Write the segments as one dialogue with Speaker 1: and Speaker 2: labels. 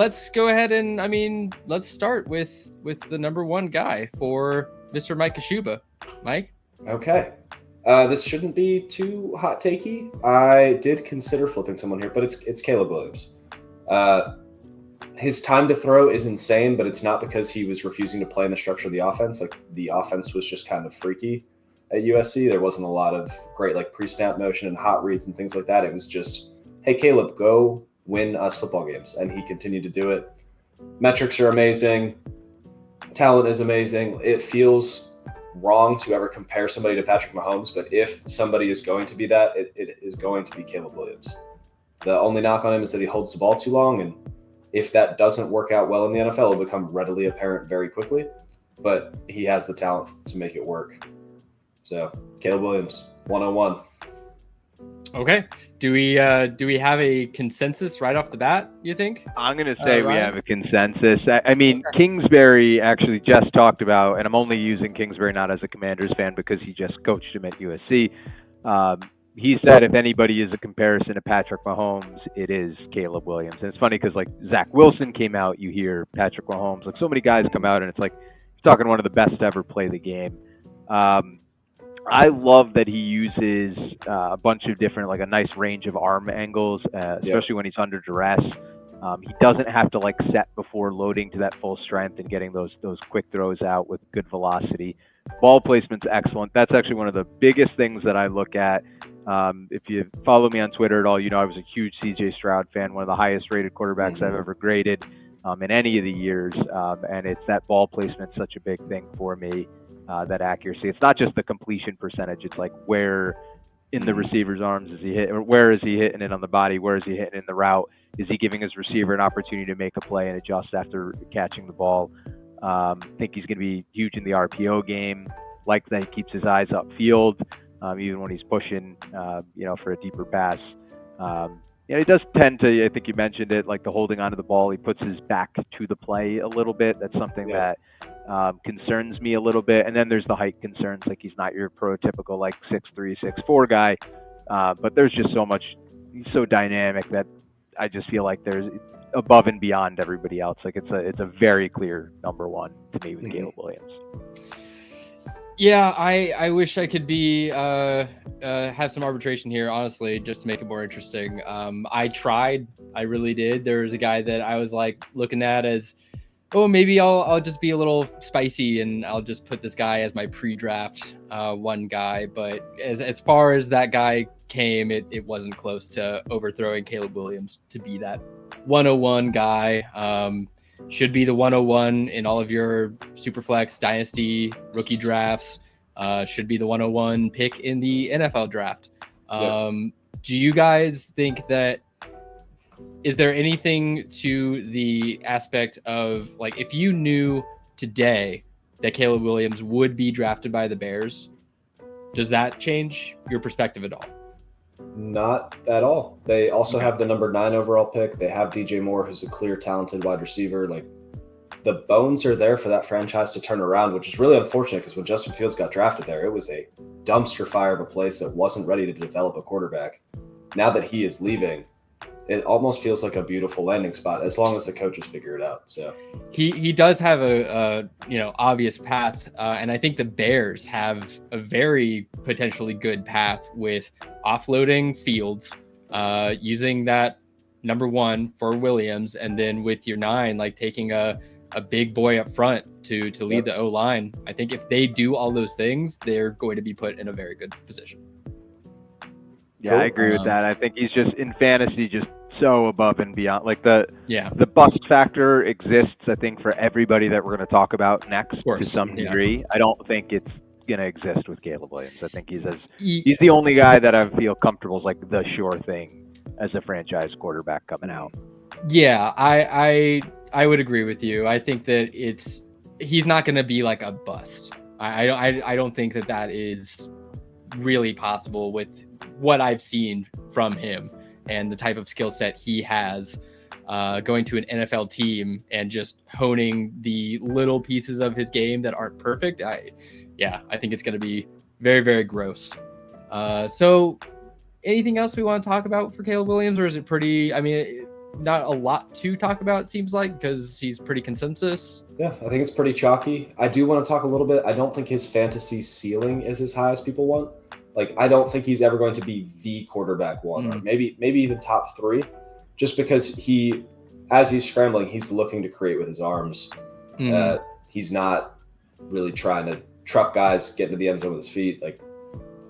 Speaker 1: let's go ahead and let's start with the number one guy for Mr. Mike Kashuba. Mike.
Speaker 2: Okay. This shouldn't be too hot takey. I did consider flipping someone here, but it's Caleb Williams. His time to throw is insane, but it's not because he was refusing to play in the structure of the offense. Like, the offense was just kind of freaky at USC. There wasn't a lot of great pre-snap motion and hot reads and things like that. It was just, hey, Caleb, go win us football games. And he continued to do it. Metrics are amazing. Talent is amazing. It feels wrong to ever compare somebody to Patrick Mahomes, but if somebody is going to be that, it is going to be Caleb Williams. The only knock on him is that he holds the ball too long, and if that doesn't work out well in the NFL, it'll become readily apparent very quickly, but he has the talent to make it work. So, Caleb Williams, 101.
Speaker 1: Okay. Do we have a consensus right off the bat, you think?
Speaker 3: I'm going to say we have a consensus. I mean, okay. Kingsbury actually just talked about, and I'm only using Kingsbury not as a Commanders fan because he just coached him at USC. He said if anybody is a comparison to Patrick Mahomes, it is Caleb Williams. And it's funny because Zach Wilson came out, you hear Patrick Mahomes, so many guys come out and it's like you're talking one of the best to ever play the game. I love that he uses a bunch of different, a nice range of arm angles, especially when he's under duress. He doesn't have to set before loading to that full strength and getting those quick throws out with good velocity. Ball placement's excellent. That's actually one of the biggest things that I look at. If you follow me on Twitter at all, you know I was a huge CJ Stroud fan, one of the highest rated quarterbacks I've ever graded in any of the years. And it's that ball placement, such a big thing for me. That accuracy. It's not just the completion percentage. It's where in the receiver's arms is he hit, or where is he hitting it on the body? Where is he hitting in the route? Is he giving his receiver an opportunity to make a play and adjust after catching the ball? I think he's going to be huge in the RPO game. Like that he keeps his eyes upfield, even when he's pushing, for a deeper pass. He does tend to, I think you mentioned it, the holding onto the ball. He puts his back to the play a little bit. That's something that concerns me a little bit. And then there's the height concerns. He's not your prototypical 6'3", 6'4" guy. But there's just so much, he's so dynamic that I just feel like there's above and beyond everybody else. It's a very clear number one to me with Caleb Williams.
Speaker 1: Yeah, I wish I could be have some arbitration here, honestly, just to make it more interesting. I tried, I really did. There was a guy that I was looking at as, oh, maybe I'll just be a little spicy and I'll just put this guy as my pre-draft one guy. But as far as that guy came, it wasn't close to overthrowing Caleb Williams to be that 101 guy. Should be the 101 in all of your Superflex Dynasty rookie drafts. Should be the 101 pick in the NFL draft. Do you guys think that, is there anything to the aspect of if you knew today that Caleb Williams would be drafted by the Bears, does that change your perspective at all?
Speaker 2: Not at all. They also have the number 9 overall pick. They have DJ Moore, who's a clear, talented wide receiver. The bones are there for that franchise to turn around, which is really unfortunate because when Justin Fields got drafted there, it was a dumpster fire of a place that wasn't ready to develop a quarterback. Now that he is leaving, it almost feels like a beautiful landing spot as long as the coaches figure it out. So
Speaker 1: he does have a obvious path, and I think the Bears have a very potentially good path with offloading Fields, using that number 1 for Williams, and then with your 9, taking a big boy up front to lead the O-line. I think if they do all those things, they're going to be put in a very good position.
Speaker 3: Yeah, cool. I agree with that. I think he's just in fantasy just so above and beyond. The bust factor exists, I think, for everybody that we're going to talk about next to some degree. I don't think it's going to exist with Caleb Williams. I think he's the only guy that I feel comfortable is the sure thing as a franchise quarterback coming out.
Speaker 1: Yeah, I would agree with you. I think that he's not going to be a bust. I don't think that is really possible with what I've seen from him and the type of skill set he has, going to an NFL team and just honing the little pieces of his game that aren't perfect. I think it's going to be very, very gross. So anything else we want to talk about for Caleb Williams, or is it pretty, not a lot to talk about, it seems like, because he's pretty consensus.
Speaker 2: Yeah, I think it's pretty chalky. I do want to talk a little bit. I don't think his fantasy ceiling is as high as people want. Like, I don't think he's ever going to be the quarterback one, or maybe even top 3, just because as he's scrambling, he's looking to create with his arms. He's not really trying to truck guys, get into the end zone with his feet. Like,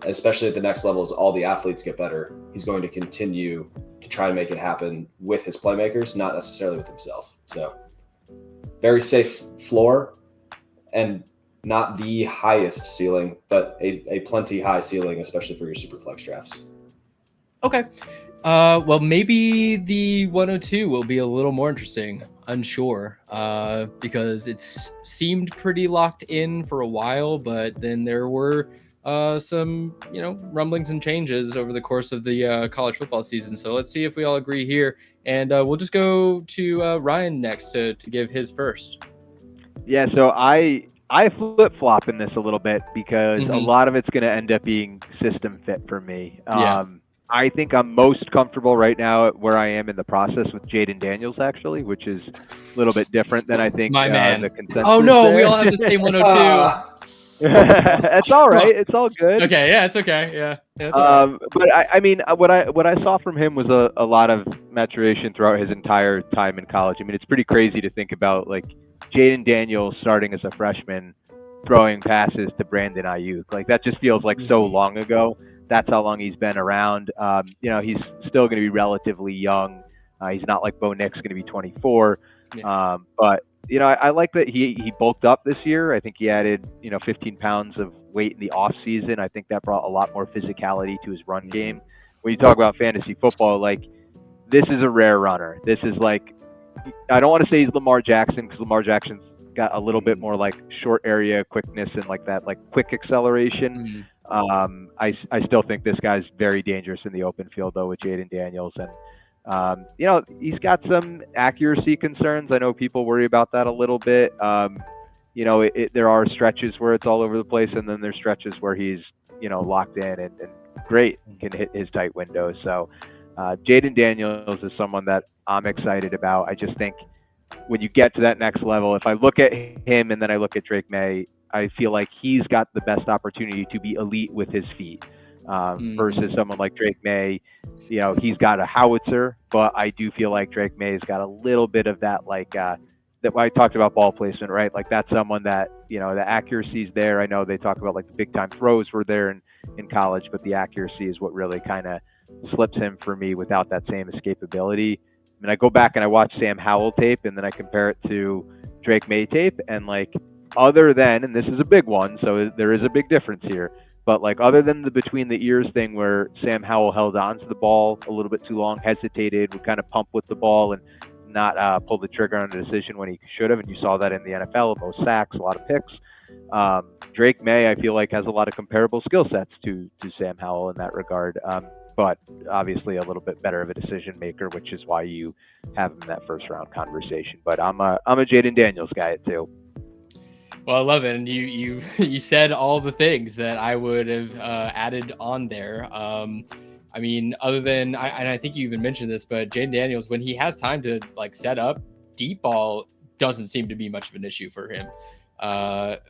Speaker 2: especially at the next level, as all the athletes get better, he's going to continue to try to make it happen with his playmakers, not necessarily with himself. So very safe floor, and not the highest ceiling, but a plenty high ceiling, especially for your super flex drafts.
Speaker 1: Okay. Well, maybe the 102 will be a little more interesting. Unsure, because it's seemed pretty locked in for a while, but then there were some, rumblings and changes over the course of the college football season. So let's see if we all agree here. And we'll just go to Ryan next to give his first.
Speaker 3: Yeah, so I flip-flop in this a little bit because a lot of it's going to end up being system fit for me. I think I'm most comfortable right now where I am in the process with Jayden Daniels, actually, which is a little bit different than I think
Speaker 1: My man.
Speaker 3: the consensus.
Speaker 1: Oh, no,
Speaker 3: there.
Speaker 1: we all have the same 102.
Speaker 3: It's all right. It's all good.
Speaker 1: Okay, yeah, it's okay. Yeah, it's all right.
Speaker 3: But I mean, what I saw from him was a lot of maturation throughout his entire time in college. I mean, it's pretty crazy to think about, like, Jayden Daniels starting as a freshman, throwing passes to Brandon Ayuk. Like, that just feels like so long ago. That's how long he's been around. He's still going to be relatively young. He's not like Bo Nix, going to be 24. Yeah. But I like that he bulked up this year. I think he added 15 pounds of weight in the off season. I think that brought a lot more physicality to his run game. When you talk about fantasy football, like, this is a rare runner. This is like, I don't want to say he's Lamar Jackson, because Lamar Jackson's got a little bit more like short area quickness and like that, like, quick acceleration. I still think this guy's very dangerous in the open field, though, with Jayden Daniels. And, he's got some accuracy concerns. I know people worry about that a little bit. There are stretches where it's all over the place, and then there's stretches where he's, locked in and great, can hit his tight windows. So Jayden Daniels is someone that I'm excited about. I just think when you get to that next level, if I look at him and then I look at Drake Maye, I feel like he's got the best opportunity to be elite with his feet versus someone like Drake Maye. He's got a howitzer, but I do feel like Drake Maye's got a little bit of that, like, that I talked about ball placement, right? Like, that's someone that, the accuracy's there. I know they talk about, like, the big time throws were there in college, but the accuracy is what really kind of slips him for me without that same escapability. I mean, I go back and I watch Sam Howell tape, and then I compare it to Drake Maye tape, and, like, other than, and this is a big one, so there is a big difference here, but, like, other than the between the ears thing where Sam Howell held on to the ball a little bit too long, hesitated, would kind of pump with the ball and not pull the trigger on a decision when he should have, and you saw that in the NFL, most sacks, a lot of picks. Drake Maye, I feel like, has a lot of comparable skill sets to Sam Howell in that regard, but obviously a little bit better of a decision maker, which is why you have him in that first round conversation. But I'm a Jayden Daniels guy too.
Speaker 1: Well, I love it, and you said all the things that I would have added on there. I mean, other than, and I think you even mentioned this, but Jayden Daniels, when he has time to, like, set up, deep ball doesn't seem to be much of an issue for him.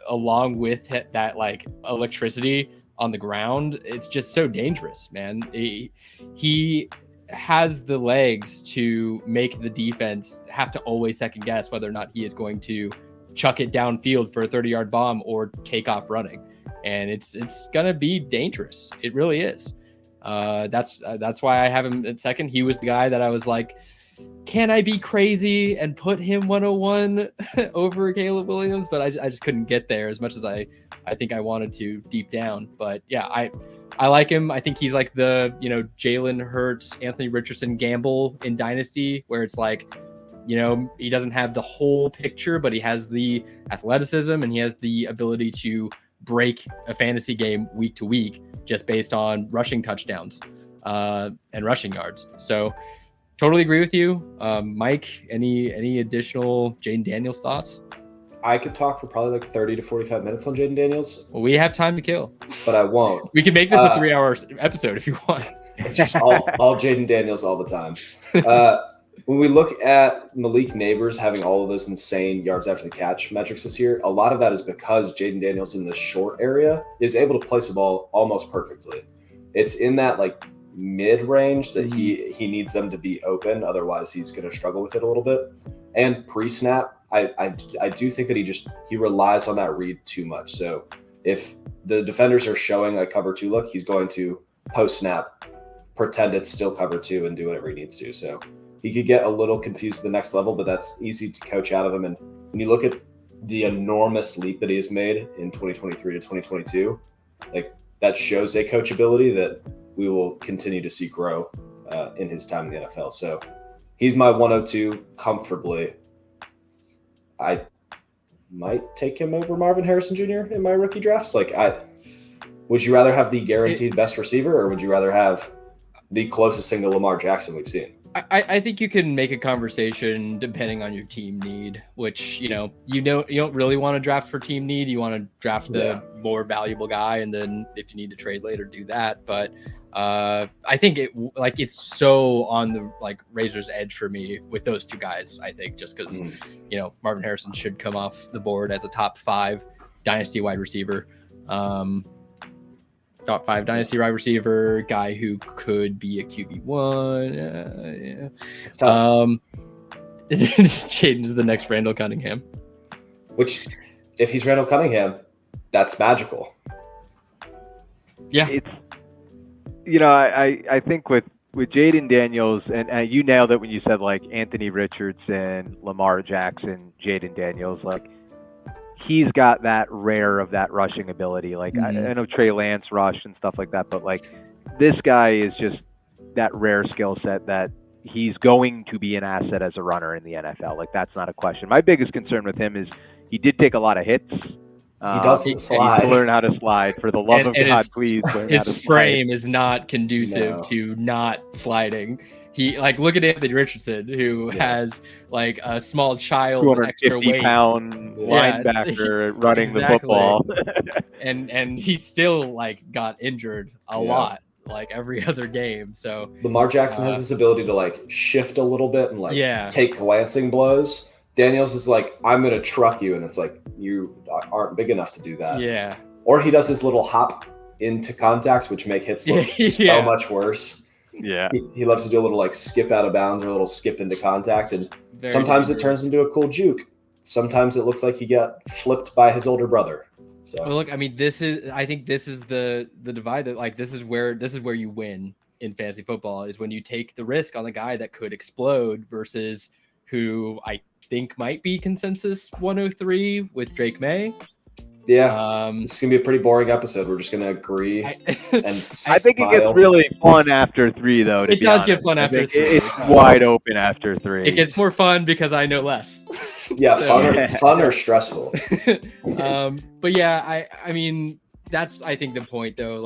Speaker 1: Along with that, like, electricity on the ground, it's just so dangerous, man. He has the legs to make the defense have to always second guess whether or not he is going to chuck it downfield for a 30-yard bomb or take off running. And it's going to be dangerous. It really is. That's why I have him at second. He was the guy that I was like, can I be crazy and put him 101 over Caleb Williams? But I just couldn't get there as much as I think I wanted to deep down. But yeah, I like him. I think he's like the, Jalen Hurts, Anthony Richardson gamble in Dynasty, where it's like, he doesn't have the whole picture, but he has the athleticism and he has the ability to break a fantasy game week to week just based on rushing touchdowns and rushing yards. So totally agree with you. Mike, any additional Jayden Daniels thoughts?
Speaker 2: I could talk for probably like 30 to 45 minutes on Jayden Daniels.
Speaker 1: Well, we have time to kill.
Speaker 2: But I won't.
Speaker 1: We can make this a 3-hour episode if you want.
Speaker 2: It's just all Jayden Daniels all the time. when we look at Malik Neighbors having all of those insane yards after the catch metrics this year, a lot of that is because Jayden Daniels in the short area is able to place the ball almost perfectly. It's in that like mid range that he needs them to be open. Otherwise, he's going to struggle with it a little bit. And pre-snap, I do think that he relies on that read too much. So if the defenders are showing a cover 2 look, he's going to post-snap pretend it's still cover 2 and do whatever he needs to. So he could get a little confused at the next level, but that's easy to coach out of him. And when you look at the enormous leap that he has made in 2023 to 2022, like that shows a coachability that we will continue to see grow in his time in the NFL. So he's my 102 comfortably. I might take him over Marvin Harrison Jr. in my rookie drafts. Would you rather have the guaranteed best receiver, or would you rather have the closest thing to Lamar Jackson we've seen?
Speaker 1: I think you can make a conversation depending on your team need, which, you don't really want to draft for team need. You want to draft the more valuable guy. And then if you need to trade later, do that. But I think it's so on the razor's edge for me with those two guys, I think, just because, Marvin Harrison should come off the board as a top 5 dynasty wide receiver. Top 5 dynasty wide receiver, guy who could be a QB1. Yeah.
Speaker 2: It's tough.
Speaker 1: Jayden's the next Randall Cunningham.
Speaker 2: Which, if he's Randall Cunningham, that's magical.
Speaker 1: Yeah.
Speaker 3: It's, I think with Jayden Daniels, and you nailed it when you said Anthony Richardson, Lamar Jackson, Jayden Daniels, he's got that rare of that rushing ability. I know Trey Lance rushed and stuff like that, but this guy is just that rare skill set that he's going to be an asset as a runner in the NFL. That's not a question. My biggest concern with him is he did take a lot of hits.
Speaker 2: He doesn't slide.
Speaker 3: He needs to learn how to slide. For the love of God, please learn how to slide.
Speaker 1: His frame is not conducive to not sliding. He look at Anthony Richardson, who has a small child's extra weight,
Speaker 3: 250-pound linebacker running the football,
Speaker 1: and he still got injured a lot, every other game. So
Speaker 2: Lamar Jackson has this ability to shift a little bit and take glancing blows. Daniels is I'm gonna truck you, and it's you aren't big enough to do that.
Speaker 1: Yeah.
Speaker 2: Or he does his little hop into contact, which make hits look so much worse.
Speaker 3: Yeah,
Speaker 2: he loves to do a little skip out of bounds or a little skip into contact, and sometimes it turns into a cool juke. Sometimes it looks like he got flipped by his older brother. So
Speaker 1: well, look, I mean, I think this is the divide that this is where you win in fantasy football, is when you take the risk on the guy that could explode versus who I think might be consensus 103 with Drake Maye.
Speaker 2: Yeah, it's gonna be a pretty boring episode. We're just gonna agree and
Speaker 3: I think it gets really fun after 3, though.
Speaker 1: It does get fun after 3.
Speaker 3: It's wide open after 3.
Speaker 1: It gets more fun because I know less.
Speaker 2: Yeah, fun or stressful.
Speaker 1: But yeah, I mean that's I think the point though.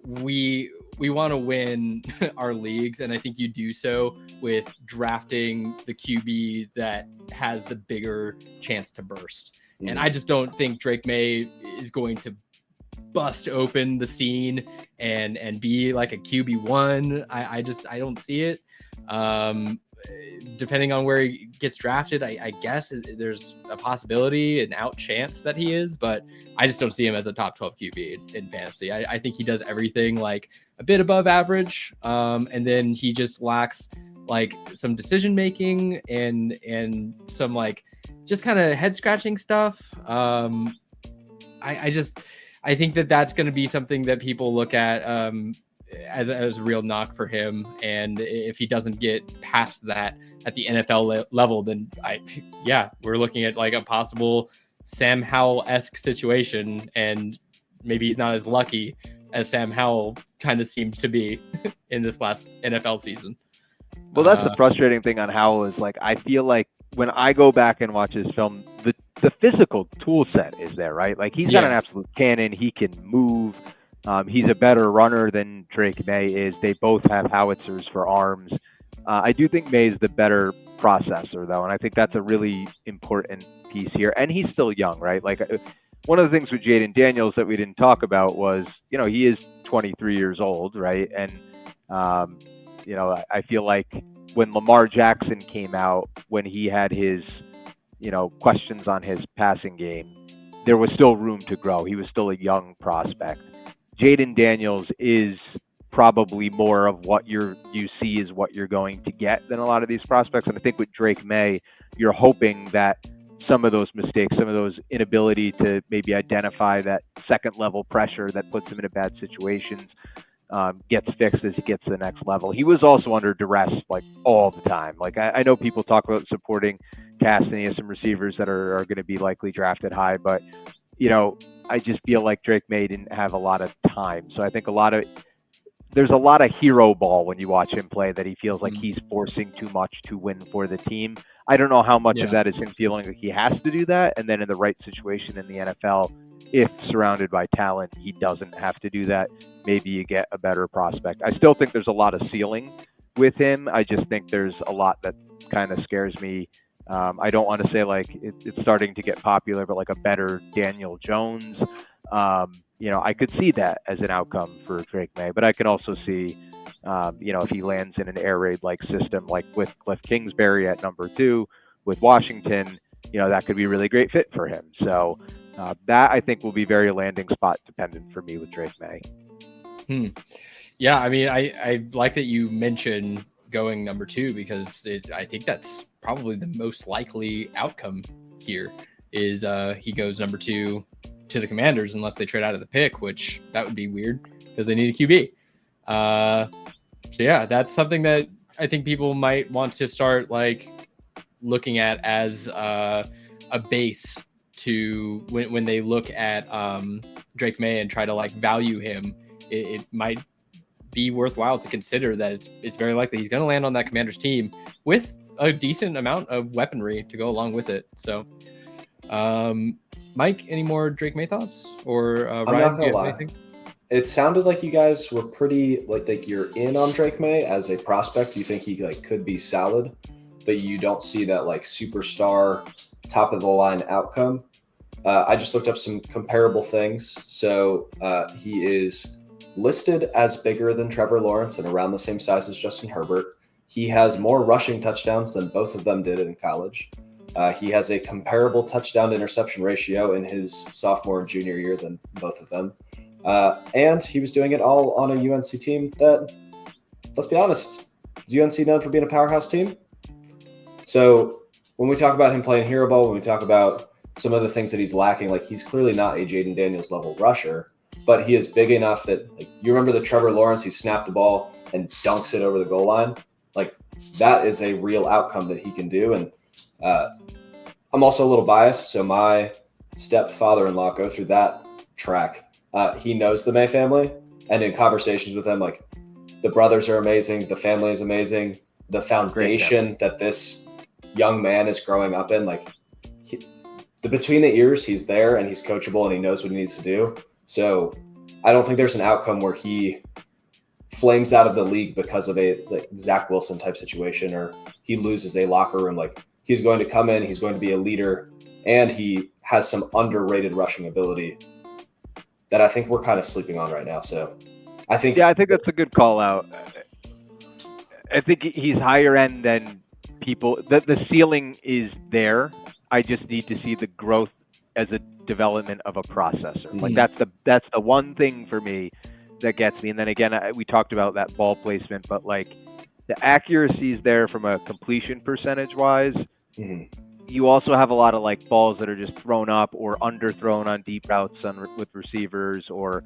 Speaker 1: We want to win our leagues, and I think you do so with drafting the QB that has the bigger chance to burst. And I just don't think Drake Maye is going to bust open the scene and be a QB1. I don't see it. Depending on where he gets drafted, I guess there's a possibility, an out chance that he is, but I just don't see him as a top 12 QB in fantasy. I think he does everything a bit above average, and then he just lacks some decision making and some just kind of head scratching stuff. I think that's going to be something that people look at as a real knock for him. And if he doesn't get past that at the NFL level, then we're looking at a possible Sam Howell-esque situation. And maybe he's not as lucky as Sam Howell kind of seemed to be in this last NFL season.
Speaker 3: Well, that's the frustrating thing on Howell is I feel when I go back and watch his film, the physical tool set is there, right? He's got an absolute cannon. He can move. He's a better runner than Drake Maye is. They both have howitzers for arms. I do think Maye's the better processor, though, and I think that's a really important piece here. And he's still young, right? One of the things with Jayden Daniels that we didn't talk about was, he is 23 years old, right? And, I feel when Lamar Jackson came out, when he had his, questions on his passing game, there was still room to grow. He was still a young prospect. Jayden Daniels is probably more of what you see is what you're going to get than a lot of these prospects. And I think with Drake Maye, you're hoping that some of those mistakes, some of those inability to maybe identify that second level pressure that puts him in bad situations, gets fixed as he gets to the next level. He was also under duress like all the time. Like I know people talk about supporting cast, and he has some receivers that are going to be likely drafted high, but I just feel like Drake Maye didn't have a lot of time. So I think there's a lot of hero ball when you watch him play, that he feels like he's forcing too much to win for the team. I don't know how much of that is him feeling like he has to do that, and then in the right situation in the NFL, if surrounded by talent, he doesn't have to do that. Maybe you get a better prospect. I still think there's a lot of ceiling with him. I just think there's a lot that kind of scares me. I don't want to say like it's starting to get popular, but like a better Daniel Jones. I could see that as an outcome for Drake Maye, but I can also see, if he lands in an air raid like system, like with Cliff Kingsbury at number 2, with Washington, that could be a really great fit for him. So that I think will be very landing spot dependent for me with Drake Maye.
Speaker 1: Yeah, I mean, I like that you mentioned going number 2, because I think that's probably the most likely outcome here is he goes number 2 to the Commanders, unless they trade out of the pick, which that would be weird because they need a QB. So yeah, that's something that I think people might want to start like looking at as a base to when they look at Drake Maye and try to like value him. It might be worthwhile to consider that it's very likely he's going to land on that Commanders team with a decent amount of weaponry to go along with it. So, Mike, any more Drake Maye thoughts? Or Ryan, do you have anything?
Speaker 2: It sounded like you guys were pretty like you're in on Drake Maye as a prospect. You think he like could be solid, but you don't see that like superstar top of the line outcome. I just looked up some comparable things. So he is listed as bigger than Trevor Lawrence and around the same size as Justin Herbert. He has more rushing touchdowns than both of them did in college. He has a comparable touchdown to interception ratio in his sophomore and junior year than both of them. And he was doing it all on a UNC team that, let's be honest, is UNC known for being a powerhouse team? So when we talk about him playing hero ball, when we talk about some of the things that he's lacking, like he's clearly not a Jayden Daniels level rusher, but he is big enough that like, you remember the Trevor Lawrence, he snapped the ball and dunks it over the goal line. Like that is a real outcome that he can do. And I'm also a little biased. So my stepfather-in-law, go through that track. He knows the Maye family, and in conversations with them, like the brothers are amazing. The family is amazing. The foundation that this young man is growing up in, like between the ears, he's there and he's coachable and he knows what he needs to do. So I don't think there's an outcome where he flames out of the league because of a like Zach Wilson type situation, or he loses a locker room. Like he's going to come in, he's going to be a leader, and he has some underrated rushing ability that I think we're kind of sleeping on right now. So I think
Speaker 3: that's a good call out. I think he's higher end than people. The ceiling is there. I just need to see the growth as a development of a processor. Like that's the one thing for me that gets me. And then again, we talked about that ball placement, but like the accuracy is there from a completion percentage wise. You also have a lot of like balls that are just thrown up or underthrown on deep routes with receivers, or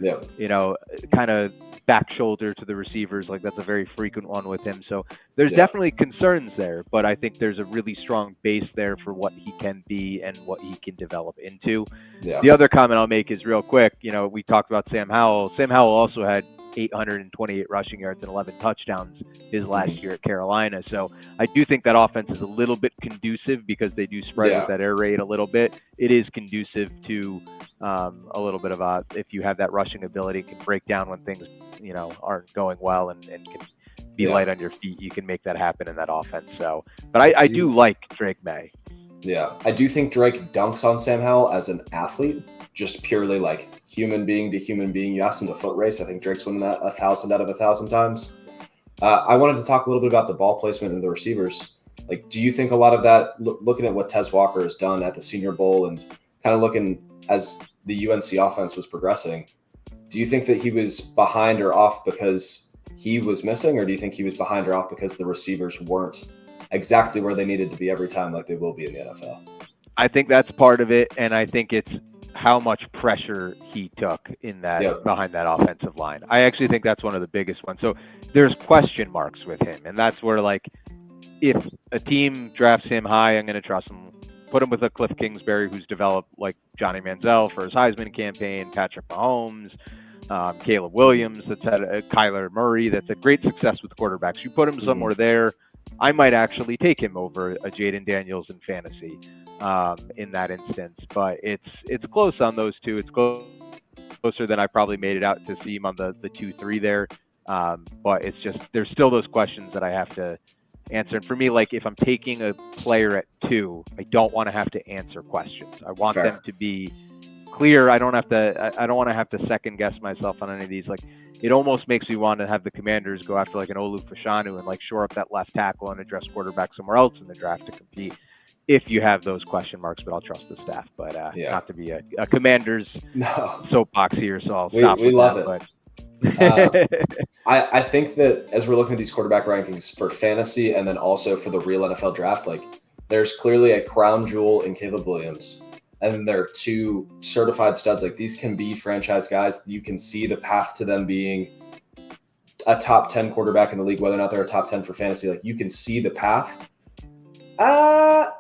Speaker 3: kind of back shoulder to the receivers. Like that's a very frequent one with him. So there's definitely concerns there, but I think there's a really strong base there for what he can be and what he can develop into. The other comment I'll make is real quick. We talked about Sam Howell. Sam Howell also had 828 rushing yards and 11 touchdowns his last year at Carolina. So I do think that offense is a little bit conducive, because they do spread with that air raid a little bit. It is conducive to a little bit of if you have that rushing ability, can break down when things aren't going well and can be light on your feet. You can make that happen in that offense. So, but I do like Drake Maye.
Speaker 2: Yeah, I do think Drake dunks on Sam Howell as an athlete, just purely like human being to human being. You ask him to foot race, I think Drake's winning that 1,000 out of 1,000 times. I wanted to talk a little bit about the ball placement and the receivers. Like, do you think a lot of that, looking at what Tez Walker has done at the Senior Bowl and kind of looking as the UNC offense was progressing, do you think that he was behind or off because he was missing, or do you think he was behind or off because the receivers weren't exactly where they needed to be every time like they will be in the NFL?
Speaker 3: I think that's part of it, and I think it's how much pressure he took in that behind that offensive line. I actually think that's one of the biggest ones. So there's question marks with him, and that's where, like, if a team drafts him high, I'm going to trust him. Put him with a Cliff Kingsbury who's developed like Johnny Manziel for his Heisman campaign, Patrick Mahomes, Caleb Williams, that's had Kyler Murray, that's had great success with quarterbacks. You put him somewhere there, I might actually take him over a Jayden Daniels in fantasy in that instance. But it's close on those two. It's closer than I probably made it out to see him on the 2-3 there. But it's just, there's still those questions that I have to answer. And for me, like, if I'm taking a player at 2, I don't want to have to answer questions. I want them to be clear. I don't want to have to second guess myself on any of these. Like, it almost makes me want to have the Commanders go after like an Olu Fashanu and like shore up that left tackle and address quarterback somewhere else in the draft to compete if you have those question marks. But I'll trust the staff. But not to be a Commanders soapbox here, so I'll stop.
Speaker 2: We love it.
Speaker 3: But
Speaker 2: I think that as we're looking at these quarterback rankings for fantasy and then also for the real NFL draft, like, there's clearly a crown jewel in Caleb Williams. And then there are 2 certified studs. Like, these can be franchise guys. You can see the path to them being a top 10 quarterback in the league, whether or not they're a top 10 for fantasy. Like, you can see the path. I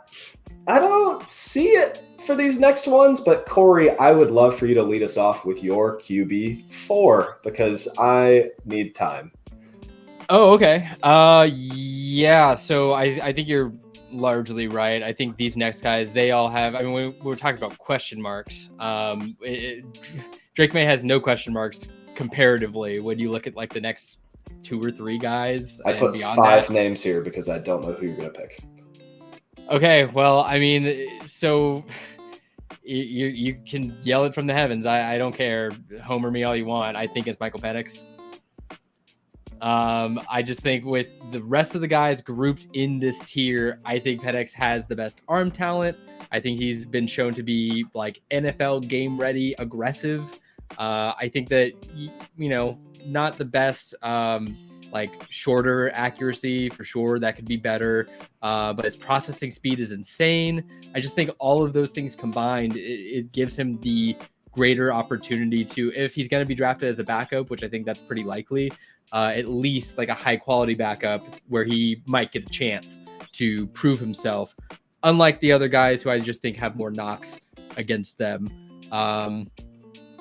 Speaker 2: don't see it for these next ones, but Corey, I would love for you to lead us off with your QB4 because I need time.
Speaker 1: Oh, okay. Yeah. So I think you're largely right. I think these next guys, they all have, I mean, we're talking about question marks. Drake Maye has no question marks comparatively when you look at like the next 2 or 3 guys.
Speaker 2: I put 5 names here because I don't know who you're going to pick.
Speaker 1: Okay. Well, I mean, so you can yell it from the heavens. I don't care. Homer me all you want. I think it's Michael Penix. I just think with the rest of the guys grouped in this tier, I think Penix has the best arm talent. I think he's been shown to be like NFL game ready, aggressive. I think that, not the best, like shorter accuracy for sure. That could be better. But his processing speed is insane. I just think all of those things combined, it gives him the greater opportunity to, if he's going to be drafted as a backup, which I think that's pretty likely, at least like a high quality backup where he might get a chance to prove himself, unlike the other guys who I just think have more knocks against them.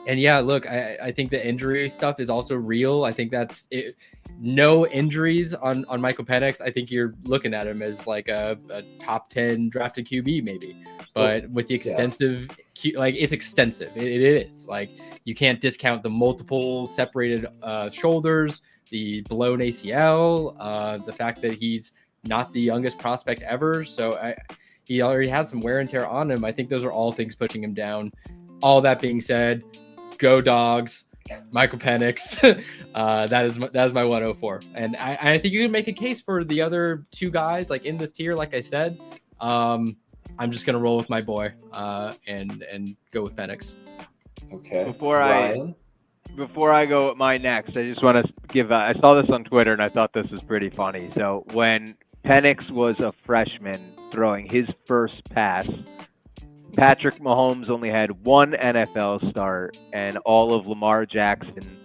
Speaker 1: And yeah, look, I think the injury stuff is also real. I think that's it. No injuries on Michael Penix. I think you're looking at him as like a top 10 drafted QB maybe, but with the extensive, like it's extensive. It is like, you can't discount the multiple separated shoulders, the blown ACL, the fact that he's not the youngest prospect ever. So he already has some wear and tear on him. I think those are all things pushing him down. All that being said, go Dogs, Michael Penix. That is my 104. And I think you can make a case for the other 2 guys like in this tier. Like I said, I'm just going to roll with my boy and go with Penix.
Speaker 2: Okay.
Speaker 3: Before I go with my next, I just want to give I saw this on Twitter and I thought this was pretty funny. So when Penix was a freshman throwing his first pass, Patrick Mahomes only had 1 NFL start, and all of Lamar Jackson,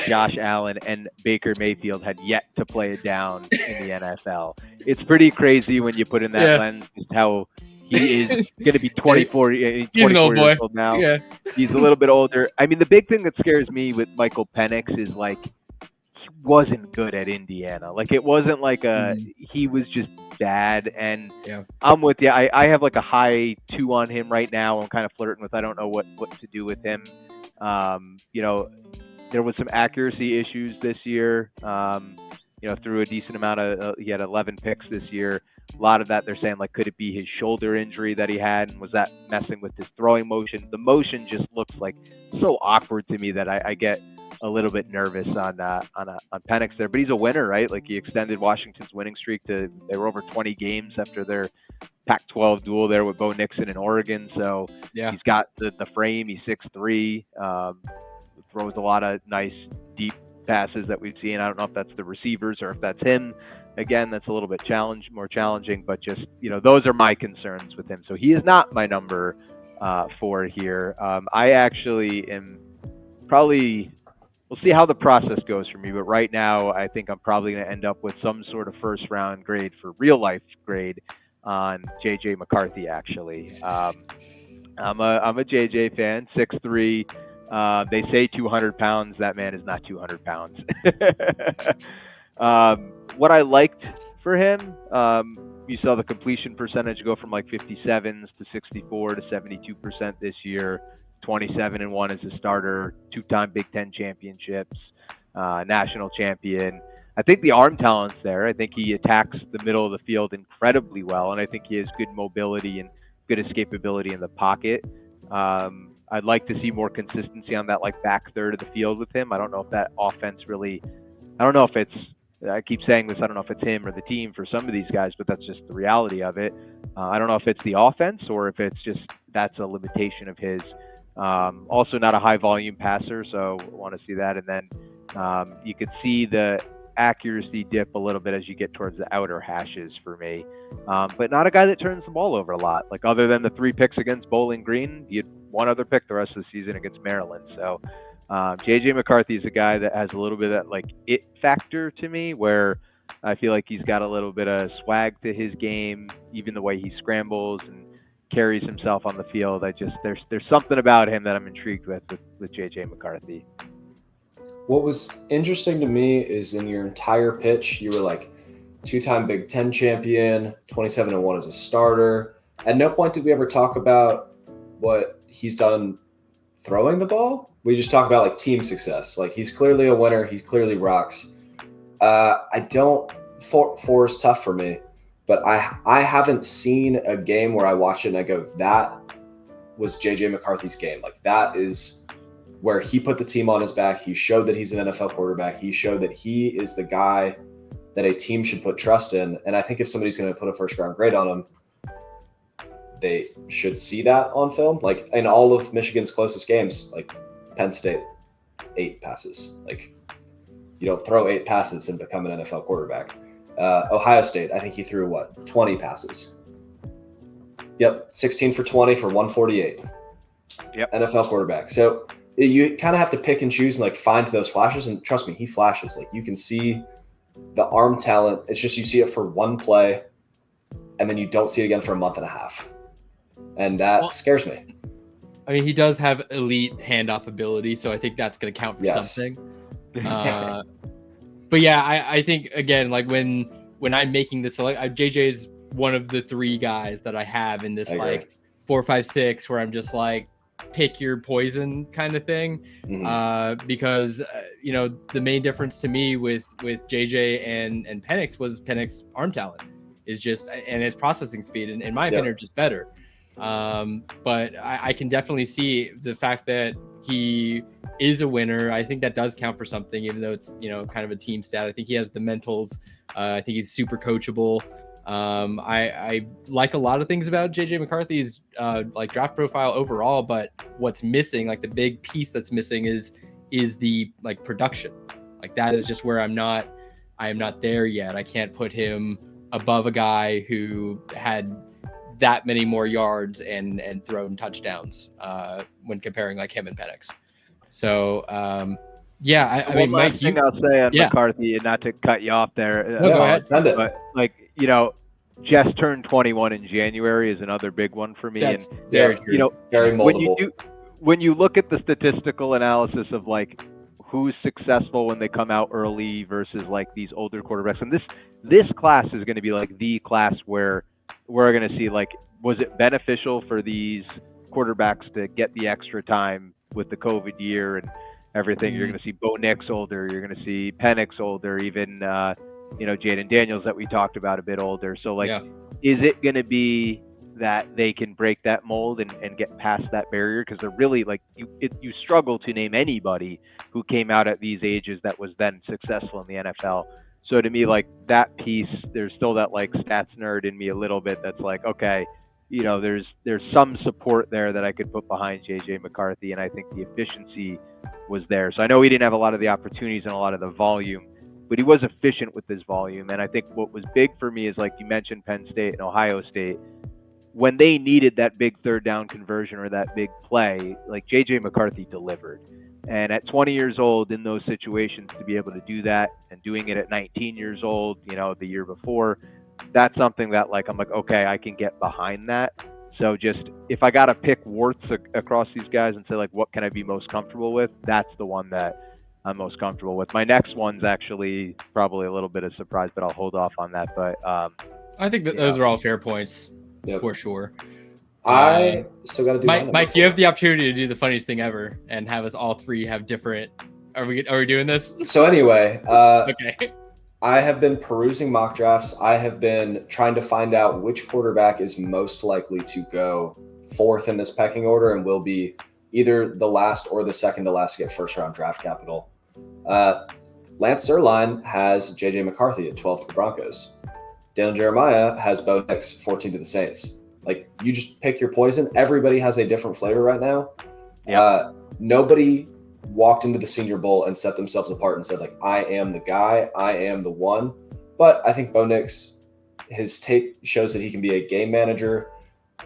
Speaker 3: Josh Allen, and Baker Mayfield had yet to play it down in the NFL. It's pretty crazy when you put in that lens just how he is going to be 24
Speaker 1: He's an old
Speaker 3: years
Speaker 1: boy.
Speaker 3: old now.
Speaker 1: Yeah.
Speaker 3: He's a little bit older. I mean, the big thing that scares me with Michael Penix is like he wasn't good at Indiana. Like it wasn't like he was just bad. And I'm with you. I have like a high 2 on him right now. I'm kind of flirting with, I don't know what to do with him. There was some accuracy issues this year. Through a decent amount of, he had 11 picks this year. A lot of that they're saying, like, could it be his shoulder injury that he had? And was that messing with his throwing motion? The motion just looks like so awkward to me that I get a little bit nervous on Penix there, but he's a winner, right? Like he extended Washington's winning streak they were over 20 games after their Pac-12 duel there with Bo Nixon in Oregon. So
Speaker 1: Yeah.
Speaker 3: he's got the frame. He's 6'3", throws a lot of nice deep passes that we've seen. I don't know if that's the receivers or if that's him. Again, that's a little bit more challenging, but just, those are my concerns with him. So he is not my number 4 here. I actually am probably, we'll see how the process goes for me, but right now I think I'm probably going to end up with some sort of first round grade for real life grade on JJ McCarthy. Actually, I'm a JJ fan, 6'3". They say 200 pounds. That man is not 200 pounds. What I liked for him, you saw the completion percentage go from like 57s to 64 to 72% this year. 27-1 as a starter, 2-time Big Ten championships, national champion. I think the arm talent's there. I think he attacks the middle of the field incredibly well, and I think he has good mobility and good escapability in the pocket. I'd like to see more consistency on that like back third of the field with him. I don't know if that offense really, I keep saying this, I don't know if it's him or the team for some of these guys, but that's just the reality of it. I don't know if it's the offense or if it's just that's a limitation of his. Also not a high volume passer, so I want to see that. And then you could see the accuracy dip a little bit as you get towards the outer hashes for me. But not a guy that turns the ball over a lot. Like other than the 3 picks against Bowling Green, he had 1 other pick the rest of the season against Maryland. So JJ McCarthy is a guy that has a little bit of that like it factor to me, where I feel like he's got a little bit of swag to his game, even the way he scrambles and carries himself on the field. There's something about him that I'm intrigued with JJ McCarthy.
Speaker 2: What was interesting to me is in your entire pitch, you were like 2-time Big Ten champion, 27-1 as a starter. At no point did we ever talk about what he's done throwing the ball. We just talk about like team success. Like he's clearly a winner. He clearly rocks. Four is tough for me, but I haven't seen a game where I watch it and I go, that was JJ McCarthy's game. Like that is where he put the team on his back. He showed that he's an NFL quarterback. He showed that he is the guy that a team should put trust in. And I think if somebody's going to put a first round grade on him, they should see that on film. Like in all of Michigan's closest games, like Penn State, 8 passes. Like you don't throw 8 passes and become an NFL quarterback. Ohio State, I think he threw 20 passes. Yep, 16 for 20 for 148.
Speaker 3: Yep.
Speaker 2: NFL quarterback. So you kind of have to pick and choose and like find those flashes. And trust me, he flashes. Like you can see the arm talent. It's just you see it for 1 play, and then you don't see it again for a month and a half, and that scares me.
Speaker 1: I mean, he does have elite handoff ability, so I think that's going to count for something. But yeah, I think again, like when I'm making this, JJ is one of the 3 guys that I have in this like 4, 5, 6, where I'm just like, pick your poison kind of thing. Because the main difference to me with JJ and Penix was Penix arm talent is just, and his processing speed, and in my opinion, are just better. But I can definitely see the fact that he is a winner. I think that does count for something, even though it's kind of a team stat. I think he has the mentals. I think he's super coachable. I like a lot of things about JJ McCarthy's like draft profile overall, but what's missing, like the big piece that's missing is the like production. Like that is just where I am not there yet. I can't put him above a guy who had that many more yards and thrown touchdowns when comparing like him and Penix. So I mean, Mike,
Speaker 3: thing I'll say on McCarthy, and not to cut you off there,
Speaker 1: go ahead.
Speaker 3: But like just turned 21 in January is another big one for me.
Speaker 1: That's very true.
Speaker 2: Very moldable.
Speaker 3: When you look at the statistical analysis of like who's successful when they come out early versus like these older quarterbacks, and this class is going to be like the class where we're going to see like, was it beneficial for these quarterbacks to get the extra time with the COVID year and everything? You're going to see Bo Nix older. You're going to see Penix older, even Jayden Daniels that we talked about a bit older. So like, is it going to be that they can break that mold and get past that barrier, because they're really like you struggle to name anybody who came out at these ages that was then successful in the NFL. So to me, like that piece, there's still that like stats nerd in me a little bit that's like, okay, you know, there's some support there that I could put behind JJ McCarthy, and I think the efficiency was there. So I know he didn't have a lot of the opportunities and a lot of the volume, but he was efficient with his volume. And I think what was big for me is, like you mentioned, Penn State and Ohio State, when they needed that big third down conversion or that big play, like JJ McCarthy delivered. And at 20 years old in those situations, to be able to do that, and doing it at 19 years old, you know, the year before, that's something that like, I'm like, okay, I can get behind that. So just, if I got to pick warts across these guys and say like, what can I be most comfortable with? That's the one that I'm most comfortable with. My next one's actually probably a little bit of surprise, but I'll hold off on that. But
Speaker 1: I think that those are all fair points.
Speaker 2: Yep.
Speaker 1: For sure.
Speaker 2: I still got to do
Speaker 1: Mike, you have the opportunity to do the funniest thing ever and have us all three have different. Are we doing this?
Speaker 2: So anyway,
Speaker 1: Okay.
Speaker 2: I have been perusing mock drafts. I have been trying to find out which quarterback is most likely to go fourth in this pecking order and will be either the last or the second to last to get first round draft capital. Lance Zierlein has JJ McCarthy at 12 to the Broncos. Daniel Jeremiah has Bo Nix 14 to the Saints. Like, you just pick your poison. Everybody has a different flavor right now.
Speaker 3: Yep.
Speaker 2: Nobody walked into the Senior Bowl and set themselves apart and said, like, I am the guy, I am the one. But I think Bo Nix, his tape shows that he can be a game manager.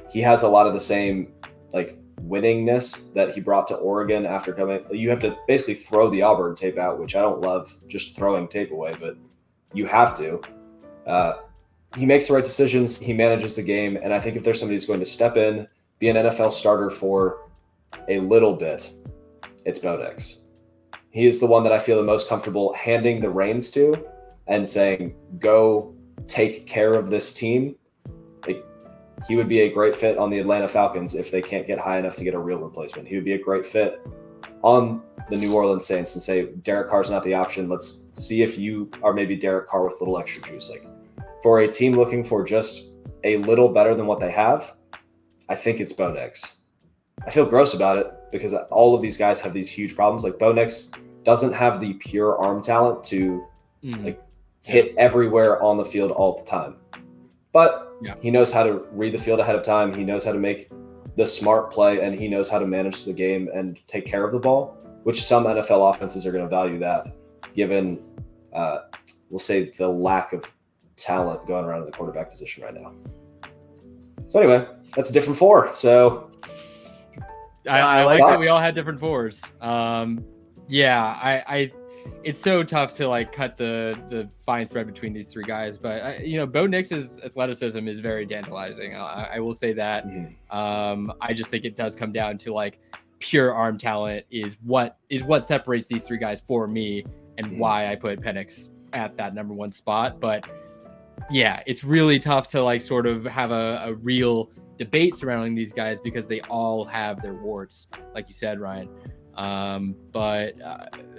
Speaker 2: He has a lot of the same, like, winningness that he brought to Oregon after coming. You have to basically throw the Auburn tape out, which I don't love just throwing tape away, but you have to. He makes the right decisions. He manages the game. And I think if there's somebody who's going to step in, be an NFL starter for a little bit, it's Bo Nix. He is the one that I feel the most comfortable handing the reins to and saying, go take care of this team. Like, he would be a great fit on the Atlanta Falcons if they can't get high enough to get a real replacement. He would be a great fit on the New Orleans Saints and say, Derek Carr's not the option. Let's see if you are maybe Derek Carr with a little extra juice. Like, for a team looking for just a little better than what they have, I think it's Bo Nix. I feel gross about it because all of these guys have these huge problems. Like, Bo Nix doesn't have the pure arm talent to like hit everywhere on the field all the time. But he knows how to read the field ahead of time. He knows how to make the smart play, and he knows how to manage the game and take care of the ball, which some NFL offenses are going to value that, given, we'll say, the lack of talent going around in the quarterback position right now. So anyway, that's a different four. So
Speaker 1: I like that we all had different fours. It's so tough to like cut the fine thread between these three guys, but Bo Nix's athleticism is very tantalizing. I will say that. I just think it does come down to like pure arm talent is what separates these three guys for me, and why I put Penix at that number one spot. But yeah, it's really tough to like sort of have a real debate surrounding these guys because they all have their warts, like you said, Ryan.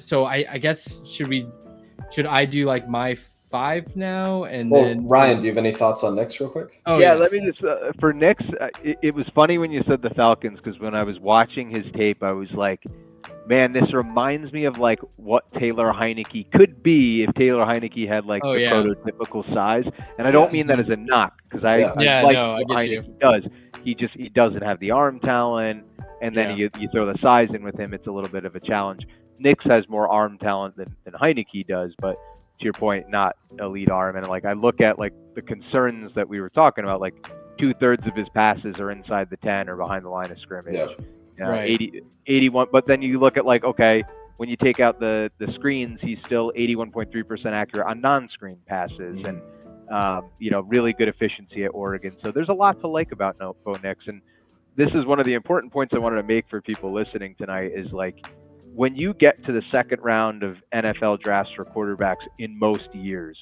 Speaker 1: So I guess should I do like my five now? And then
Speaker 2: Ryan, do you have any thoughts on Nix real quick?
Speaker 3: Oh yeah, yes. Let me just for Nix. It was funny when you said the Falcons, because when I was watching his tape, I was like, man, this reminds me of like what Taylor Heineke could be if Taylor Heineke had like prototypical size. And I don't mean that as a knock, because I like what Heineke does. He doesn't have the arm talent, and then you throw the size in with him, it's a little bit of a challenge. Nix has more arm talent than Heineke does, but to your point, not elite arm. And like I look at like the concerns that we were talking about, like 2/3 of his passes are inside the 10 or behind the line of scrimmage. Yeah. 81, but then you look at like, okay, when you take out the screens, he's still 81.3% accurate on non-screen passes, and really good efficiency at Oregon. So there's a lot to like about Bo Nix, and this is one of the important points I wanted to make for people listening tonight is like, when you get to the second round of NFL drafts for quarterbacks in most years,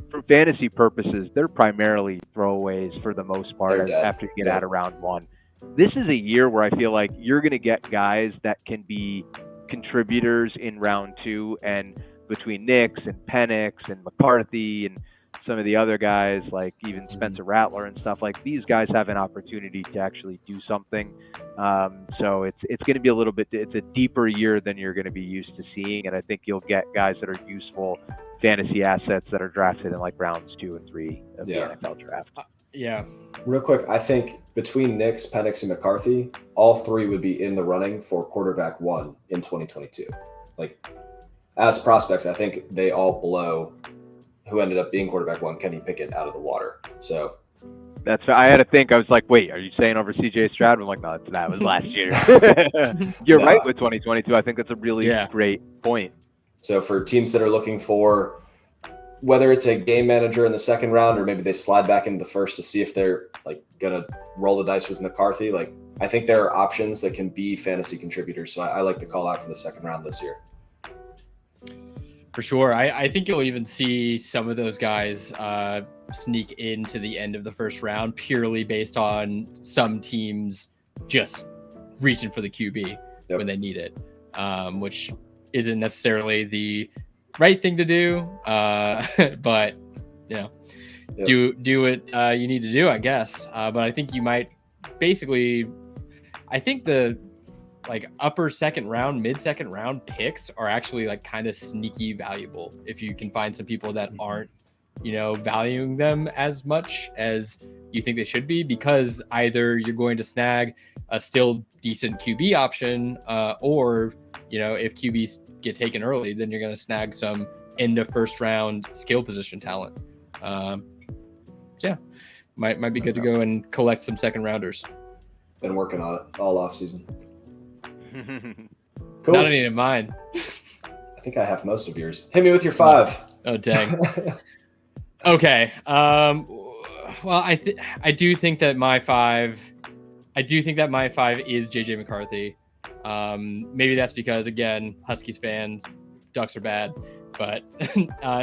Speaker 3: for fantasy purposes, they're primarily throwaways for the most part after you get out of round one. This is a year where I feel like you're going to get guys that can be contributors in round two, and between Nix and Penix and McCarthy and some of the other guys, like even Spencer Rattler and stuff, like these guys have an opportunity to actually do something. So it's going to be a little bit, it's a deeper year than you're going to be used to seeing. And I think you'll get guys that are useful fantasy assets that are drafted in like rounds 2 and 3 of the NFL draft.
Speaker 1: Yeah.
Speaker 2: Real quick, I think between Nix, Penix, and McCarthy, all three would be in the running for quarterback 1 in 2022. Like, as prospects, I think they all blow who ended up being quarterback 1, Kenny Pickett, out of the water. So
Speaker 3: that's, I had to think. I was like, wait, are you saying over CJ Stroud? I'm like, no, that was last year. You're right with 2022. I think that's a really great point.
Speaker 2: So for teams that are looking for, whether it's a game manager in the second round or maybe they slide back into the first to see if they're like gonna roll the dice with McCarthy, like I think there are options that can be fantasy contributors. So I like to call out for the second round this year.
Speaker 1: For sure. I think you'll even see some of those guys sneak into the end of the first round purely based on some teams just reaching for the QB when they need it, which isn't necessarily the right thing to do, but you know, do what you need to do, I guess. But I think you might basically, I think the like upper second round, mid second round picks are actually like kind of sneaky valuable if you can find some people that aren't, you know, valuing them as much as you think they should be, because either you're going to snag a still decent QB option, or, you know, if QBs get taken early, then you're going to snag some end of first round skill position talent. Might be good to go and collect some second rounders.
Speaker 2: Been working on it all off season. Cool.
Speaker 1: Not any of mine.
Speaker 2: I think I have most of yours. Hit me with your 5.
Speaker 1: Oh dang. Okay. Well, I do think that my 5 is JJ McCarthy. Maybe that's because, again, Huskies fan, Ducks are bad, but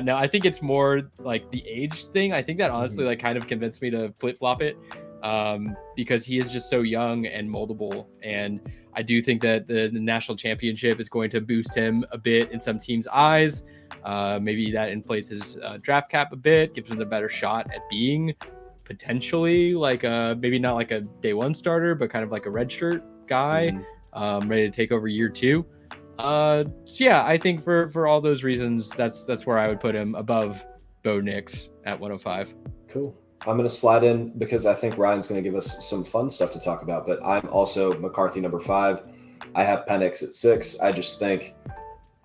Speaker 1: no, I think it's more like the age thing. I think that honestly like kind of convinced me to flip-flop it, because he is just so young and moldable, and I do think that the national championship is going to boost him a bit in some teams' eyes. Maybe that inflates his draft cap a bit, gives him a better shot at being potentially like maybe not like a day one starter, but kind of like a redshirt guy, ready to take over year 2. So yeah, I think for all those reasons, that's where I would put him above Bo Nix at 105.
Speaker 2: Cool. I'm going to slide in because I think Ryan's going to give us some fun stuff to talk about, but I'm also McCarthy number 5. I have Penix at 6. I just think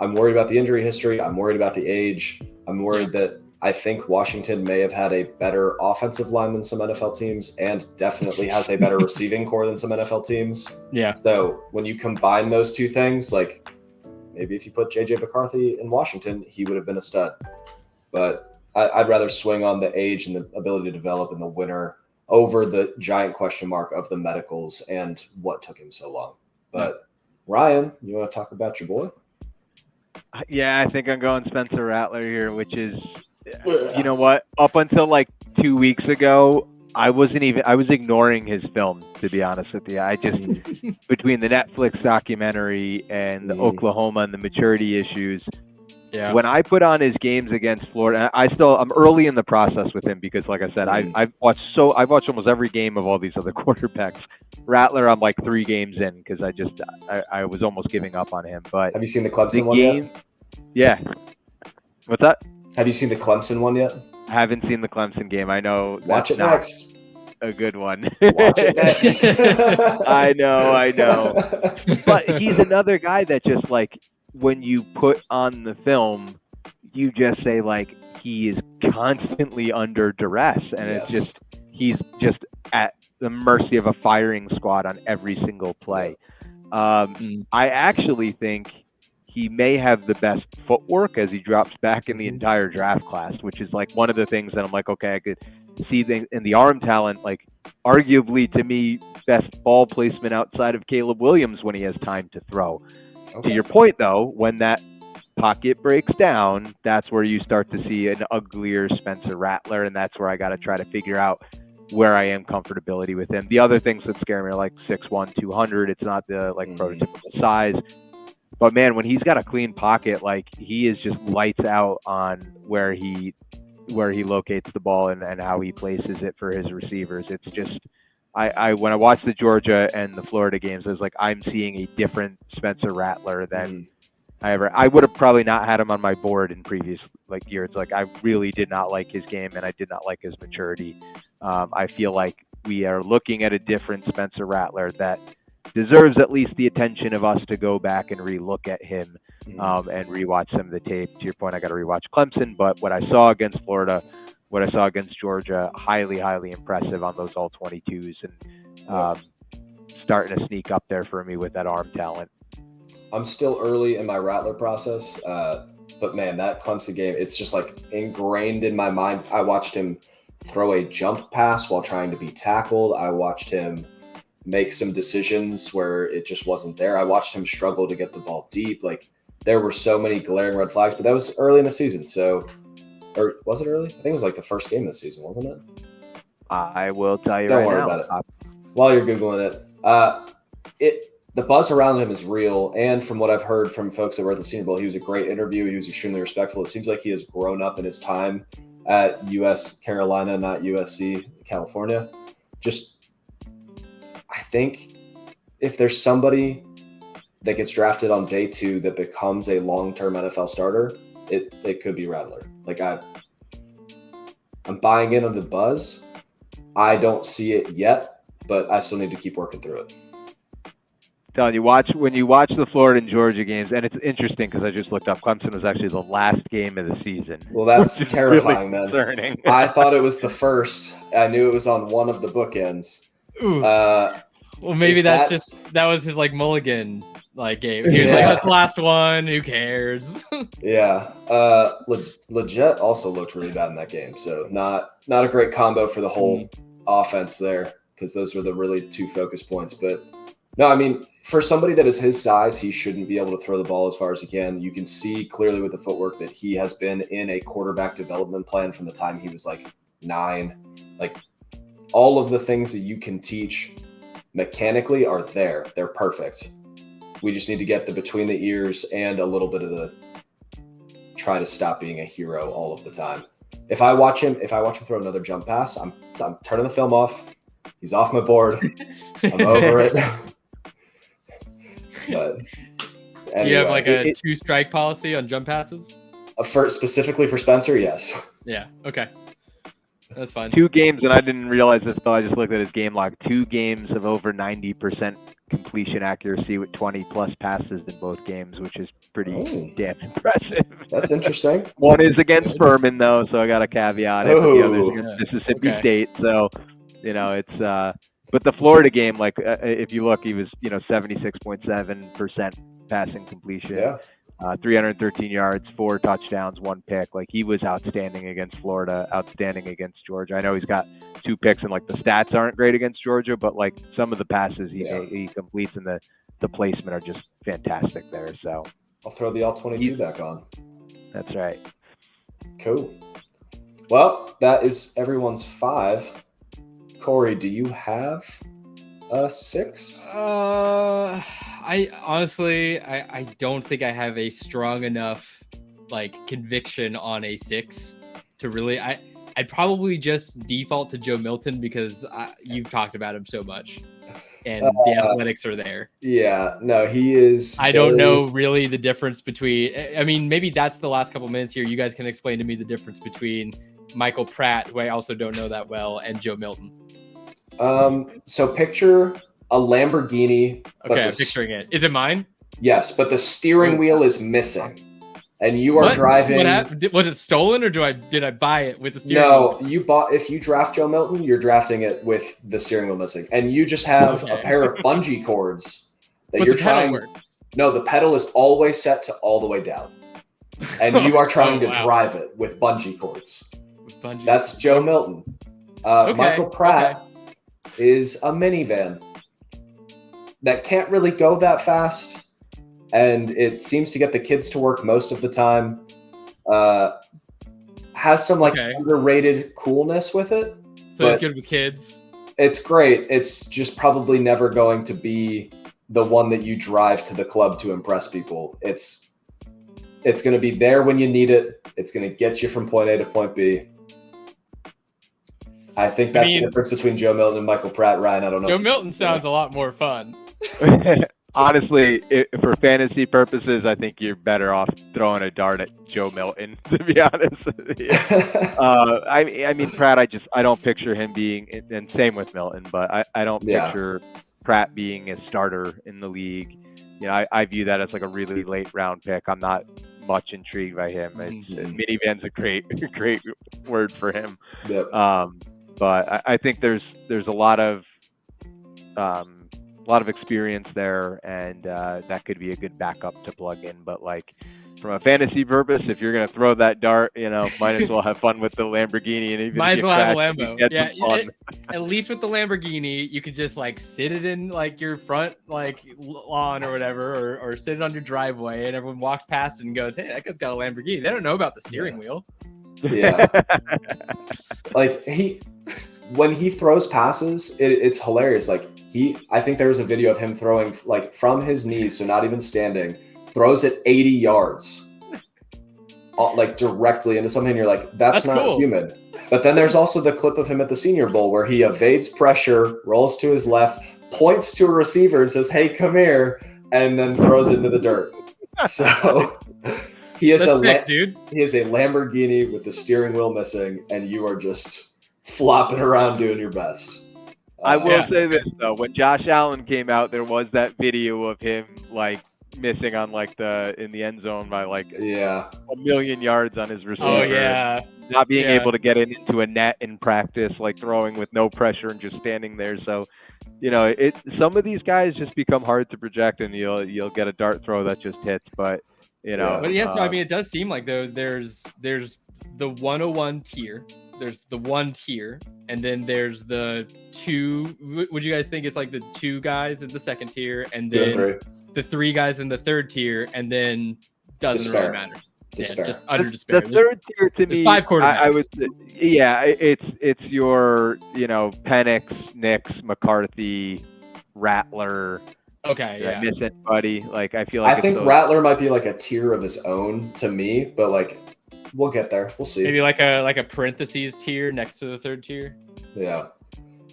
Speaker 2: I'm worried about the injury history. I'm worried about the age. I'm worried that I think Washington may have had a better offensive line than some NFL teams, and definitely has a better receiving core than some NFL teams.
Speaker 1: Yeah.
Speaker 2: So when you combine those two things, like maybe if you put JJ McCarthy in Washington, he would have been a stud. But I'd rather swing on the age and the ability to develop in the winner over the giant question mark of the medicals and what took him so long. But Ryan, you want to talk about your boy?
Speaker 3: Yeah, I think I'm going Spencer Rattler here, which is, you know what? Up until like 2 weeks ago, I was ignoring his film, to be honest with you. I just, between the Netflix documentary and the Oklahoma and the maturity issues, when I put on his games against Florida, I'm early in the process with him because, like I said, I've watched almost every game of all these other quarterbacks. Rattler, I'm like 3 games in because I was almost giving up on him. But
Speaker 2: have you seen the Clemson one yet?
Speaker 3: Yeah. What's that?
Speaker 2: Have you seen the Clemson one yet?
Speaker 3: I haven't seen the Clemson game. I know.
Speaker 2: Watch it next.
Speaker 3: A good one.
Speaker 2: Watch it next.
Speaker 3: I know. But he's another guy that just like, when you put on the film, you just say like he is constantly under duress, and it's he's just at the mercy of a firing squad on every single play. I actually think he may have the best footwork as he drops back in the entire draft class, which is like one of the things that I'm like, okay, I could see in the arm talent, like arguably to me, best ball placement outside of Caleb Williams when he has time to throw. Okay. To your point, though, when that pocket breaks down, that's where you start to see an uglier Spencer Rattler, and that's where I got to try to figure out where I am comfortability with him. The other things that scare me are like 6'1", 200. It's not the like prototypical size. But man, when he's got a clean pocket, like he is just lights out on where he where he locates the ball and how he places it for his receivers. It's just, I when I watched the Georgia and the Florida games, I was like, I'm seeing a different Spencer Rattler than I would have probably not had him on my board in previous years. Like, I really did not like his game, and I did not like his maturity. I feel like we are looking at a different Spencer Rattler that deserves at least the attention of us to go back and relook at him and rewatch some of the tape. To your point, I got to rewatch Clemson, but what I saw against Florida, what I saw against Georgia, highly, highly impressive on those all 22s, and starting to sneak up there for me with that arm talent.
Speaker 2: I'm still early in my Rattler process, but man, that Clemson game, it's just like ingrained in my mind. I watched him throw a jump pass while trying to be tackled. I watched him make some decisions where it just wasn't there. I watched him struggle to get the ball deep. Like, there were so many glaring red flags, but that was early in the season. So, or was it early? I think it was like the first game of the season, wasn't it?
Speaker 3: I will tell you
Speaker 2: Don't
Speaker 3: right
Speaker 2: worry
Speaker 3: now.
Speaker 2: about it. While you're Googling it, the buzz around him is real. And from what I've heard from folks that were at the Senior Bowl, he was a great interview. He was extremely respectful. It seems like he has grown up in his time at US Carolina, not USC, California. Just, I think if there's somebody that gets drafted on day 2 that becomes a long-term NFL starter, it could be Rattler. Like, I'm buying in on the buzz. I don't see it yet, but I still need to keep working through it.
Speaker 3: Telling you, when you watch the Florida and Georgia games, and it's interesting because I just looked up, Clemson was actually the last game of the season.
Speaker 2: Well, that's terrifying,
Speaker 3: really concerning.
Speaker 2: Man. I thought it was the first. I knew it was on one of the bookends.
Speaker 1: Well, maybe that was his mulligan game. He was like, "That's the last one. Who cares?"
Speaker 2: Yeah. Leggett also looked really bad in that game, so not a great combo for the whole offense there, because those were the really 2 focus points. But no, I mean, for somebody that is his size, he shouldn't be able to throw the ball as far as he can. You can see clearly with the footwork that he has been in a quarterback development plan from the time he was 9. Like, all of the things that you can teach mechanically are there. They're perfect. We just need to get the between the ears and a little bit of the try to stop being a hero all of the time. If I watch him throw another jump pass, I'm turning the film off. He's off my board. I'm over it. But anyway,
Speaker 1: you have a 2-strike policy on jump passes?
Speaker 2: Specifically for Spencer, yes.
Speaker 1: Yeah. Okay. That's fine.
Speaker 3: 2 games, and I didn't realize this though. I just looked at his game log. 2 games of over 90% completion accuracy with 20+ passes in both games, which is pretty damn impressive.
Speaker 2: That's interesting.
Speaker 3: One is against Furman though, so I got a caveat it. The other is against Mississippi State, so it's. But the Florida game, if you look, he was 76.7% passing completion.
Speaker 2: Yeah.
Speaker 3: 313 yards, 4 touchdowns, 1 pick. He was outstanding against Florida, outstanding against Georgia. I know he's got 2 picks, and the stats aren't great against Georgia, but some of the passes he completes and the placement are just fantastic there. So
Speaker 2: I'll throw the all-22 back on.
Speaker 3: That's right.
Speaker 2: Cool. Well, that is everyone's 5. Corey, do you have a 6?
Speaker 1: I honestly, I don't think I have a strong enough conviction on a 6 to really. I'd probably just default to Joe Milton because you've talked about him so much, and the athletics are there.
Speaker 2: Yeah, no, he is.
Speaker 1: I don't know really the difference between. I mean, maybe that's the last couple minutes here. You guys can explain to me the difference between Michael Pratt, who I also don't know that well, and Joe Milton.
Speaker 2: So picture a Lamborghini.
Speaker 1: Okay, I'm picturing it. Is it mine?
Speaker 2: Yes, but the steering wheel is missing, and you are driving.
Speaker 1: What happened? Was it stolen, or did I buy it with the steering
Speaker 2: wheel?
Speaker 1: No,
Speaker 2: you bought. If you draft Joe Milton, you're drafting it with the steering wheel missing, and you just have a pair of bungee cords that
Speaker 1: but
Speaker 2: you're
Speaker 1: the pedal
Speaker 2: trying.
Speaker 1: Works.
Speaker 2: No, the pedal is always set to all the way down, and you are trying to drive it with bungee cords. That's Joe Milton. Michael Pratt is a minivan that can't really go that fast, and it seems to get the kids to work most of the time. Has some underrated coolness with it.
Speaker 1: So it's good with kids.
Speaker 2: It's great. It's just probably never going to be the one that you drive to the club to impress people. It's going to be there when you need it. It's going to get you from point A to point B. I think that's the difference between Joe Milton and Michael Pratt. Ryan, I don't know.
Speaker 1: Joe Milton sounds a lot more fun.
Speaker 3: Honestly, for fantasy purposes, I think you're better off throwing a dart at Joe Milton, to be honest. I mean, Pratt, I don't picture him being, and same with Milton, but I don't picture Pratt being a starter in the league. You know, I view that as like a really late round pick. I'm not much intrigued by him. Minivan's a great word for him.
Speaker 2: Yep.
Speaker 3: But I think there's a lot of experience there, and that could be a good backup to plug in. But like from a fantasy purpose, if you're gonna throw that dart, you know, might as well have fun with the Lamborghini, and even
Speaker 1: might as well have a Lambo.
Speaker 3: Yeah,
Speaker 1: at least with the Lamborghini, you could just like sit it in like your front like lawn or whatever, or sit it on your driveway, and everyone walks past it and goes, "Hey, that guy's got a Lamborghini." They don't know about the steering wheel.
Speaker 2: Yeah. Like when he throws passes, it's hilarious. Like I think there was a video of him throwing like from his knees, so not even standing, throws it 80 yards, like directly into something. You're like, that's not
Speaker 1: cool.
Speaker 2: human. But then there's also the clip of him at the Senior Bowl where he evades pressure, rolls to his left, points to a receiver and says, "Hey, come here," and then throws it into the dirt. So he has dude. He has a Lamborghini with the steering wheel missing, and you are just flopping around doing your best.
Speaker 3: I will say this though: when Josh Allen came out, there was that video of him like missing on like in the end zone by like a million yards on his receiver.
Speaker 1: Oh yeah,
Speaker 3: not being able to get into a net in practice, like throwing with no pressure and just standing there. So, you know, some of these guys just become hard to project, and you'll get a dart throw that just hits. But you know,
Speaker 1: but yes, I mean, it does seem like though there's the 101 tier. There's the 1 tier, and then there's the 2. Would you guys think it's like the 2 guys in the 2nd tier, and then the 3 guys in the 3rd tier, and then doesn't really matter.
Speaker 2: Despair.
Speaker 1: Just under despair.
Speaker 3: The 3rd tier to me,
Speaker 1: 5 quarterbacks.
Speaker 3: I would say, it's your Penix, Nix, McCarthy, Rattler.
Speaker 1: Okay,
Speaker 3: Did I miss anybody? Like I feel like
Speaker 2: I think Rattler might be like a tier of his own to me, but like we'll get there. We'll see.
Speaker 1: Maybe like a parentheses tier next to the 3rd tier.
Speaker 2: Yeah,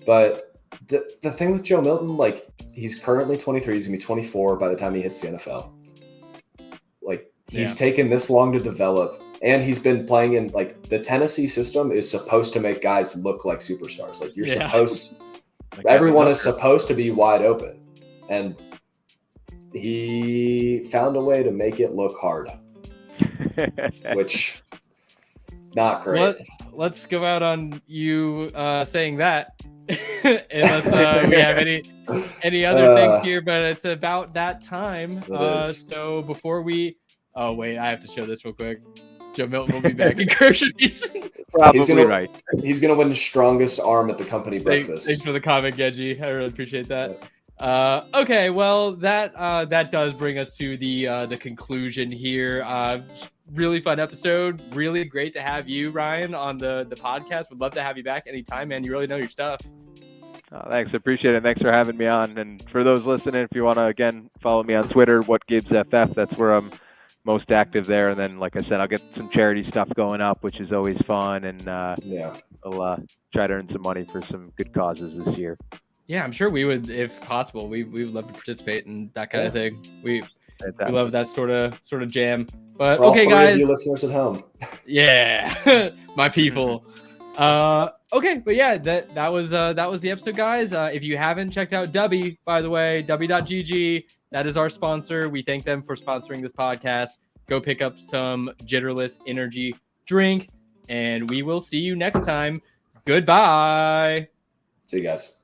Speaker 2: but the thing with Joe Milton, like he's currently 23. He's gonna be 24 by the time he hits the NFL. Like he's taken this long to develop, and he's been playing in like the Tennessee system is supposed to make guys look like superstars. Like you're supposed, everyone is supposed to be wide open, and he found a way to make it look hard, which not great.
Speaker 1: Let's go out on you saying that. Unless we have any other things here, but it's about that time. So before we wait, I have to show this real quick. Joe Milton will be back in groceries.
Speaker 3: Probably right.
Speaker 2: He's gonna win the strongest arm at the company breakfast.
Speaker 1: Thanks for the comment, Gedgy. I really appreciate that. Okay, well that does bring us to the conclusion here. Really fun episode. Really great to have you, Ryan, on the podcast. Would love to have you back anytime, man. You really know your stuff.
Speaker 3: Thanks, appreciate it. Thanks for having me on. And for those listening, if you want to again follow me on Twitter, WhatGibbsFF, that's where I'm most active there. And then, like I said, I'll get some charity stuff going up, which is always fun. And I'll try to earn some money for some good causes this year.
Speaker 1: Yeah, I'm sure we would, if possible. We would love to participate in that kind of thing. We love that sort of jam. But okay, guys,
Speaker 2: you listeners at home.
Speaker 1: Yeah, my people. Okay, but yeah, that was the episode, guys. If you haven't checked out Dubby, by the way, Dubby.gg, that is our sponsor. We thank them for sponsoring this podcast. Go pick up some Jitterless energy drink, and we will see you next time. Goodbye.
Speaker 2: See you guys.